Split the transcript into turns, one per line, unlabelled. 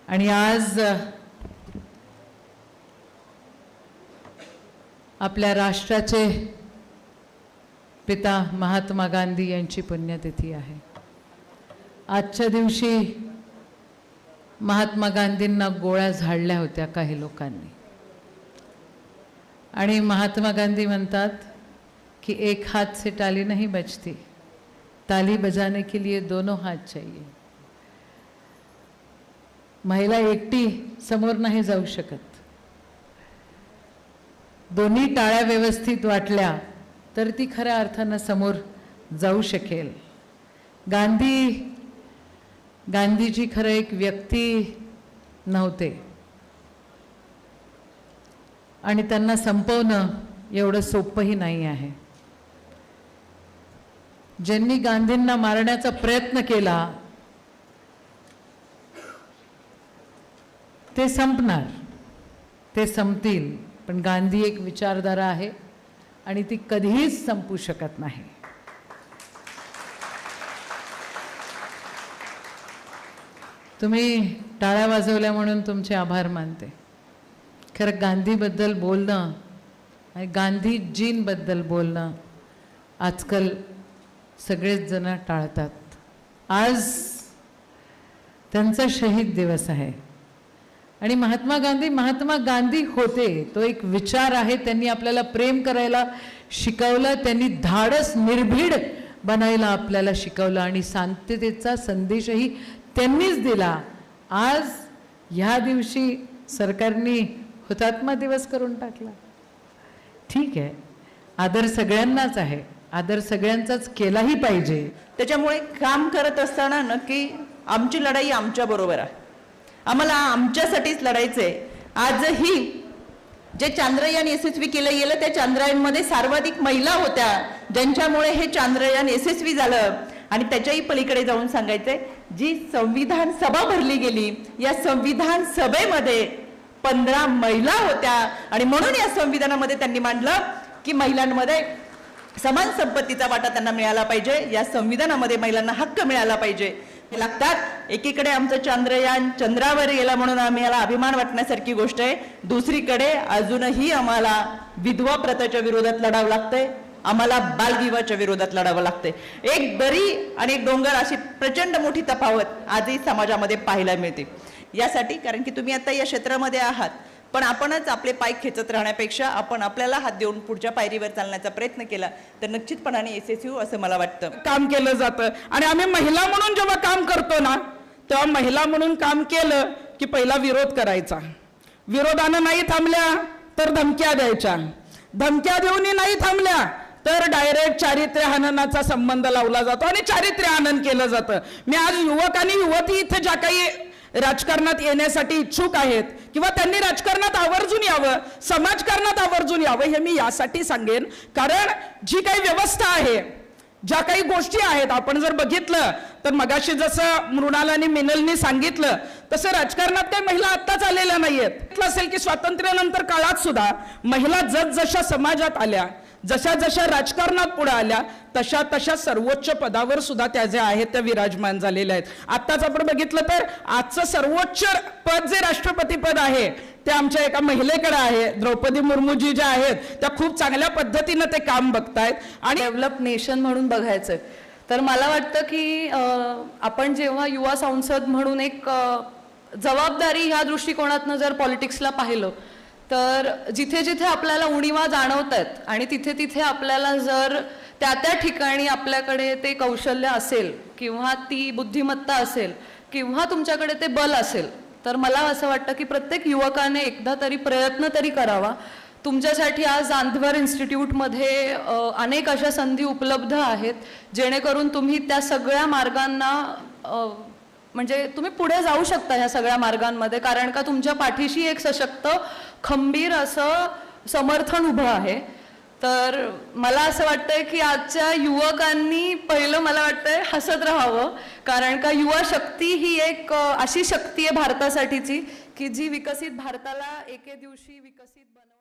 आणि आज आपल्या राष्ट्राचे पिता महात्मा गांधी यांची पुण्यतिथी आहे। आजच्या दिवशी महात्मा गांधींना गोळ्या झाडल्या होत्या काही लोकांनी, आणि महात्मा गांधी म्हणतात कि एक हाथ से ताली नहीं बजती, ताली बजाने के लिए दोनों हाथ चाहिए। महिला एकटी समोर नाही जाऊ शकत, दोन्ही टाळ्या व्यवस्थित वाटल्या तर ती खऱ्या अर्थाने समोर जाऊ शकेल। गांधीजी खरं एक व्यक्ती नव्हते, आणि त्यांना संपवणं एवढं सोपंही नाही आहे। ज्यांनी गांधींना मारण्याचा प्रयत्न केला ते संपणार, ते संपतील, पण गांधी एक विचारधारा आहे आणि ती कधीच संपू शकत नाही। तुम्ही टाळ्या वाजवल्या म्हणून तुमचे आभार मानते। खरं गांधीबद्दल बोलणं आणि गांधीजींबद्दल बोलणं आजकाल सगळेच जण टाळतात। आज त्यांचा शहीद दिवस आहे, आणि महात्मा गांधी होते, तो एक विचार आहे। त्यांनी आपल्याला प्रेम करायला शिकवलं, त्यांनी धाडस निर्भीड बनायला आपल्याला शिकवलं, आणि शांततेचा संदेशही त्यांनीच दिला। आज ह्या दिवशी सरकारने हुतात्मा दिवस करून टाकला। ठीक आहे, आदर सगळ्यांनाच आहे, आदर सगळ्यांचाच केलाही पाहिजे।
त्याच्यामुळे काम करत असताना नक्की आमची लढाई आमच्या बरोबर आहे, आम्हाला आमच्यासाठीच लढायचंय। आजही जे चांद्रयान यशस्वी केलं गेलं त्या चांद्रयानमध्ये सर्वाधिक महिला होत्या, ज्यांच्यामुळे हे चांद्रयान यशस्वी झालं। आणि त्याच्याही पलीकडे जाऊन सांगायचंय, जी संविधान सभा भरली गेली, या संविधान सभेमध्ये 15 महिला होत्या, आणि म्हणून या संविधानामध्ये त्यांनी मांडलं की महिलांमध्ये समान संपत्तीचा वाटा त्यांना मिळाला पाहिजे, या संविधानामध्ये महिलांना हक्क मिळाला पाहिजे लागतात। एकीकडे आमचं चांद्रयान चंद्रावर गेला म्हणून आम्हाला अभिमान वाटण्यासारखी गोष्ट आहे, दुसरीकडे अजूनही आम्हाला विधवा प्रथेच्या विरोधात लढावं लागतंय, आम्हाला बालविवाहाच्या विरोधात लढावं लागतंय। एक दरी आणि एक डोंगर अशी प्रचंड मोठी तफावत आजही समाजामध्ये पाहायला मिळते। यासाठी कारण की तुम्ही आता या क्षेत्रामध्ये आहात, पण आपणच आपले पाय खेचत राहण्यापेक्षा आपण आपल्याला हात देऊन पुढच्या पायरीवर चालण्याचा प्रयत्न केला तर निश्चितपणाने यशस्वी होऊ असं मला वाटतं।
काम केलं जातं, आणि आम्ही महिला म्हणून जेव्हा काम करतो ना, तेव्हा महिला म्हणून काम केलं की पहिला विरोध करायचा, विरोधानं नाही थांबल्या तर धमक्या द्यायच्या, धमक्या देऊनही नाही थांबल्या तर डायरेक्ट चारित्र्य हननाचा संबंध लावला जातो आणि चारित्र्य हनन केलं जातं। मी आज युवक आणि युवती इथे ज्या काही राजकारणात येण्यासाठी इच्छुक आहेत किंवा त्यांनी राजकारणात आवर्जून यावं, समाजकारणात आवर्जून यावं, हे मी यासाठी सांगेन कारण जी काही व्यवस्था आहे, ज्या काही गोष्टी आहेत, आपण जर बघितलं तर मगाशी जसं मृणाल आणि मिनलनी सांगितलं तसं राजकारणात काही महिला आत्ताच आलेल्या नाहीयेत। असेल की स्वातंत्र्यानंतर काळात सुद्धा महिला जसजशा समाजात आल्या, जशा जशा राजकारणात पुढे आल्या, तशा तशा सर्वोच्च पदावर सुद्धा त्या ज्या आहेत त्या विराजमान झालेल्या आहेत। आत्ताच आपण बघितलं तर आजचं सर्वोच्च पद जे राष्ट्रपती पद आहे ते आमच्या एका महिलेकडे आहे, द्रौपदी मुर्मूजी ज्या आहेत त्या खूप चांगल्या पद्धतीने ते काम बघतायत। आणि
डेव्हलप नेशन म्हणून बघायचं तर मला वाटतं की आपण जेव्हा युवा संसद म्हणून एक जबाबदारी ह्या दृष्टिकोनातनं जर पॉलिटिक्सला पाहिलं तर जिथे जिथे आपल्याला उणीवा जाणवतात आणि तिथे तिथे आपल्याला जर त्या त्या ठिकाणी आपल्याकडे ते कौशल्य असेल किंवा ती बुद्धिमत्ता असेल किंवा तुमच्याकडे ते बल असेल तर मला असं वाटतं की प्रत्येक युवकाने एकदा तरी प्रयत्न तरी करावा। तुमच्यासाठी आज अंधवर इन्स्टिट्यूटमध्ये अनेक अशा संधी उपलब्ध आहेत जेणेकरून तुम्ही त्या सगळ्या मार्गांना म्हणजे तुम्ही पुढे जाऊ शकता ह्या सगळ्या मार्गांमध्ये, कारण का तुमच्या पाठीशी एक सशक्त खंबीर असं समर्थन उभं आहे। तर मला असं वाटतंय की आजच्या युवकांनी पहिलं मला वाटतंय हसत राहावं, कारण का युवा शक्ती ही एक अशी शक्ती आहे भारतासाठीची की जी विकसित भारताला एके दिवशी विकसित बनव